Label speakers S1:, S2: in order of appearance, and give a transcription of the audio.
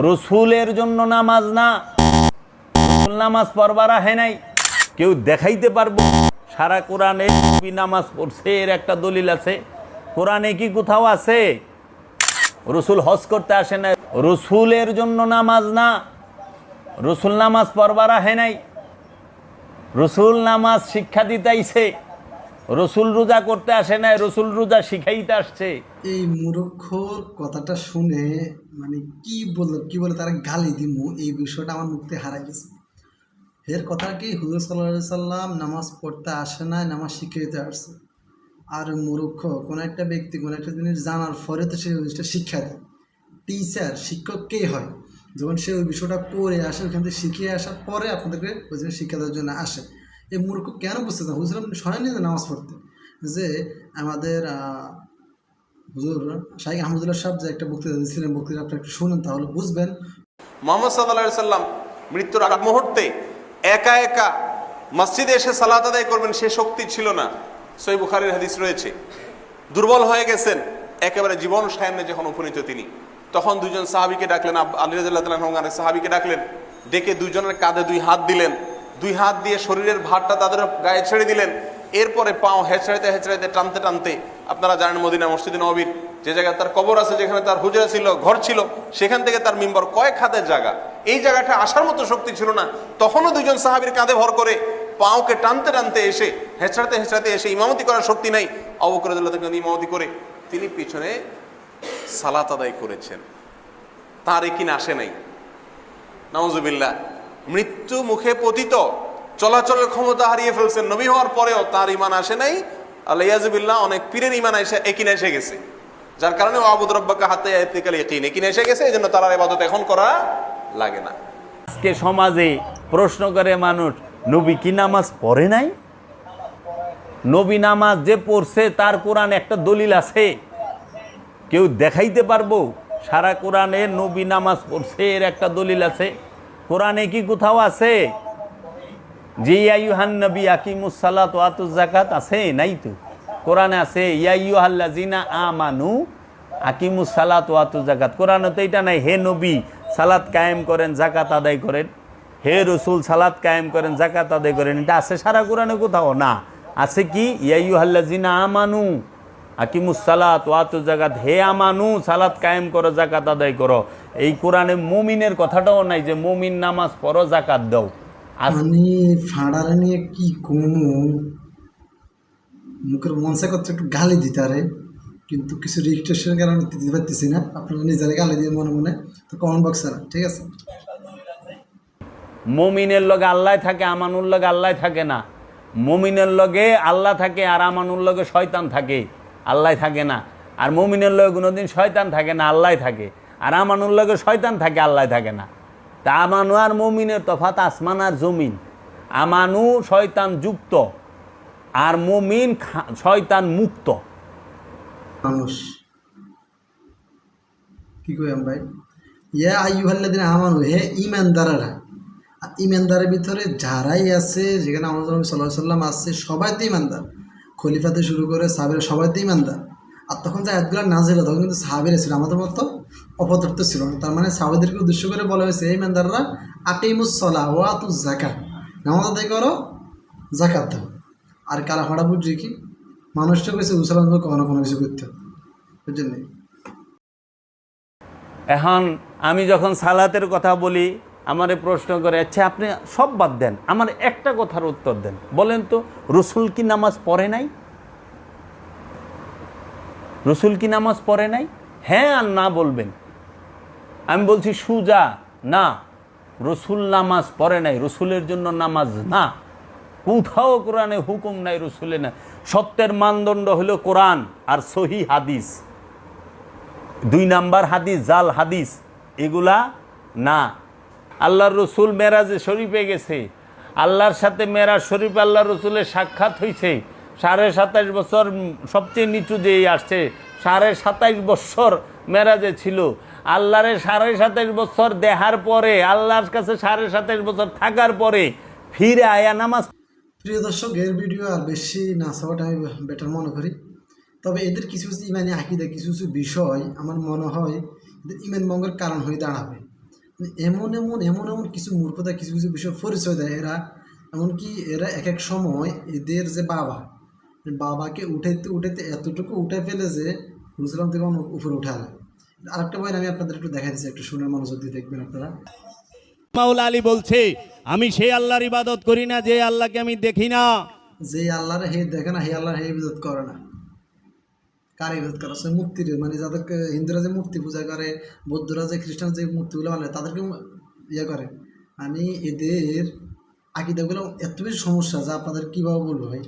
S1: রসুলের জন্য নামাজ না, রসুল নামাজ পড়বার আহে নাই। কেউ দেখাইতে পারবো সারা কোরআনে নবী নামাজ পড়ছে এর একটা দলিল আছে? কোরআনে কি কোথাও আছে? রসুল হজ করতে আসে নাই, রসুলের জন্য নামাজ না, রসুল নামাজ পড়বার আহে নাই। রসুল নামাজ শিক্ষা দিতেইছে, রসুল রোজা করতে আসে নাই, রসুল রোজা শিখাইতে আসছে।
S2: এই মূর্খর কথাটা শুনে মানে কি বলে তারা গালি দিমু, এই বিষয়টা আমার মুখতে হারাই গেছে। এর কথা কি হুজুর সাল্লাল্লাহু সাল্লাম নামাজ পড়তে আসে নাই, নামাজ শিখাইতে আসছে। আর মূর্খ কোনো একটা ব্যক্তি কোনো একটা জিনিস জানার পরে তো সে জিনিসটা শিক্ষা দেয়। টিচার শিক্ষক কে হয়? যখন সে ওই বিষয়টা করে আসে, ওইখান থেকে শিখিয়ে আসার পরে আপনাদেরকে ওই জিনিস শিক্ষা দেওয়ার জন্য আসে। এই মূর্খ কেন বুঝতে চান? হুজুর আপনি সরাই নিয়ে নামাজ পড়তে, যে আমাদের হুজুর শাইখ আহমদুল্লাহ সাহেব যে একটা বক্তৃতা দিয়েছিলেন, বক্তৃতা আপনি একটু শুনেন তাহলে বুঝবেন।
S3: মুহাম্মদ সাল্লাল্লাহু আলাইহি সাল্লাম মৃত্যুর আগ মুহূর্তে একা একা মসজিদে এসে সালাত আদায় করবেন সে শক্তি ছিল না। সহিহ বুখারীর হাদিস রয়েছে। দুর্বল হয়ে গেছেন, একেবারে জীবন সায়ান্নে যখন উপনীত তিনি, তখন দুজন সাহাবীকে ডাকলেন, আলী রাদিয়াল্লাহু তাআলা আনহু আরেক সাহাবীকে ডাকলেন, ডেকে দুজনের কাঁধে দুই হাত দিলেন, দুই হাত দিয়ে শরীরের ভারটা তাদের গায়ে ছেড়ে দিলেন। এরপরে পাও হেঁচড়াইতে হেঁচড়াইতে টানতে টানতে, আপনারা জানেন মদিনা মসজিদে নববীর যে জায়গায় তার কবর আছে, যেখানে তার হুজরা ছিল, ঘর ছিল, সেখান থেকে তার মিম্বর কয়েক হাতের জায়গা, এই জায়গাটা আসার মতো শক্তি ছিল না। তখনও দুজন সাহাবীর কাঁধে ভর করে পাওকে টানতে টানতে এসে, হেঁচড়াতে হেঁচড়াতে এসে, ইমামতি করার শক্তি নাই, আবু বকর রাদিয়াল্লাহু তাআলা ইমামতি করে তিনি পিছনে সালাত আদায় করেছেন। তার একিন আসে নাই। নাউজুবিল্লাহ, মৃত্যু মুখে পতিত, চলাচলের ক্ষমতা হারিয়ে ফেলছেন, নবী হওয়ার পরেও তার ইমান আসে নাই। আল্লাহ অনেক পীরের ইমান একিন এসে গেছে, যার কারণে আবুদ রব্বাকা হাত্তা ইয়াতিকাল ইয়াকিন, একিন এসে গেছে, এই জন্য তার আর ইবাদত এখন করা লাগে না।
S1: আজকে সমাজে প্রশ্ন করে মানুষ, নবী কি নামাজ পড়ে নাই? নবী নামাজ যে পড়ছে তার কোরআন একটা দলিল আছে? কেউ দেখাইতে পারবো সারা কোরআনে নবী নামাজ পড়ছে এর একটা দলিল আছে? কোরআনে কি কোথাও আছে যে ইয়া আইয়ুহান নবী আকিমুস সালাত ওয়া আতুজ যাকাত? আছে? নাই তো। কোরআনে আছে ইয়া আইয়ুহাল্লাযিনা আমানু আকিমুস সালাত ওয়া আতুজ যাকাত। কোরআনে তো এটা নাই, হে নবী সালাত কায়েম করেন, যাকাত আদায় করেন, হে রসুল সালাত কায়েম করেন, যাকাত আদায় করেন। এটা আছে সারা কোরআনে কোথাও? না। আছে কি ইয়া আইয়ুহাল্লাযিনা আমানু আকিমুস সালাত ওয়া আতুজ যাকাত, হে আমানু সালাত কায়েম করো, যাকাত আদায় করো। এই কোরআনে মুমিনের কথাটাও নাই যে মুমিন নামাজ পড়ো, যাকাত দাও।
S2: মানে ফাঁড়ারে নিয়ে কি কমু, মুখের মনসা করতে একটু গালি দিতারে, কিন্তু কিছু রেজিস্ট্রেশনের কারণে দিতে পারতেছি না। আপনারা নিজেরা গালি দিয়ে মনে মনে তো কমেন্ট বক্সে না, ঠিক আছে?
S1: মুমিনের লগে আল্লাহ থাকে, আমানুর লগে আল্লাহ থাকে না। মুমিনের লগে আল্লাহ থাকে আর আমানুর লগে শয়তান থাকে, আল্লাহ থাকে না। আর মুমিনের লগে কোনোদিন শয়তান থাকে না, আল্লাহ থাকে। আর আমানুর লগে শয়তান থাকে, আল্লাহ থাকে না। তা আমানু আর মুমিনের তফাৎ আসমান আর জমিন। আমানু শয়তান যুক্ত আর মুমিন শয়তান মুক্ত
S2: মানুষ। কি কই ভাই? ইয়া আইয়ুহাল্লাযিনা আমানু, হে ঈমানদাররা। ঈমানদারের ভিতরে যারাই আছে, যেখানে আমাদের নবী সাল্লাল্লাহু আলাইহি সাল্লাম আছে, সবাই তো ঈমানদার। খলিফাতে শুরু করে সাহাবীরা সবাই তো ঈমানদার। আর তখন যে আয়াতগুলো নাযিল হয়, তখন কিন্তু সাহাবীরা ছিল, আমাদের মতো অপদার্থ ছিল না। তার মানে সাহাবীদেরকে উদ্দেশ্য করে বলা হয়েছে, হে ঈমানদাররা আকিমুস সালাহ ওয়া আতুজ যাকাত, নামাজ আদায় করো, যাকাত দাও। আর কারা হড়া বুঝছি কি মানুষটা কইছে মুসলমান কখনো কোনো কিছু করতে, বুঝছেন না?
S1: এখন আমি যখন সালাতের কথা বলি, আমারে প্রশ্ন করে, আচ্ছা আপনি সব বাদ দেন, আমার একটা কথার উত্তর দেন, বলেন তো রসুল কি নামাজ পড়ে নাই? রসুল কি নামাজ পড়ে নাই? হ্যাঁ আর না বলবেন। আমি বলছি সুজা না, রসুল নামাজ পড়ে নাই, রসুলের জন্য নামাজ না। কোথাও কোরআনে হুকুম নাই রসুলে না। সত্যের মানদণ্ড হলো কোরআন আর সহি হাদিস। 2 নাম্বার হাদিস, জাল হাদিস, এগুলা না। আল্লাহর রসুল মেরাজে শরীফে গেছে, আল্লাহর সাথে মেরাজ শরীফ আল্লাহ রসুলের সাক্ষাৎ হয়েছে। 27.5 বছর সবচেয়ে নিচু যেই আসছে, 27.5 বছর মেরাজে ছিল। আল্লাহরে 27.5 বছর দেখার পরে, আল্লাহর কাছে 27.5 বছর থাকার পরে ফিরে আয়া নামাজ।
S2: প্রিয় দর্শক, এর ভিডিও আর বেশি না চাওয়াটা আমি বেটার মনে করি। তবে এদের কিছু কিছু ইমানি আকিদা, কিছু কিছু বিষয় আমার মনে হয় এদের ইমান ভঙ্গের কারণ হয়ে দাঁড়াবে। এমন এমন এমন এমন কিছু মূর্খতা কিছু কিছু বিষয় পরিচয় দেয় এরা, এমনকি এরা এক এক সময় এদের যে বাবাকে উঠাইতে উঠাইতে এতটুকু উঠে ফেলে যে হুজুরাম থেকে উপরে উঠালে। আরেকটা বই আমি আপনাদের একটু দেখাই দিচ্ছি, একটু শুনে মনোযোগ দিয়ে দেখবেন আপনারা।
S4: মাওলা আলী বলছে, আমি সেই আল্লাহর ইবাদত করি না যে আল্লাহকে আমি দেখি না।
S2: যে আল্লাহর হে দেখে না, হে আল্লাহর হে ইবাদত করে না। কার ইবাদত করা হচ্ছে? মূর্তির, মানে যাদেরকে হিন্দুরা যে মূর্তি পূজা করে, বৌদ্ধরা যে খ্রিস্টান যে মূর্তিগুলো মানে তাদেরকে ইয়ে করে। মানে এদের আকিদাগুলো এত বেশি সমস্যা যা আপনাদের কীভাবে বলবো ভাই।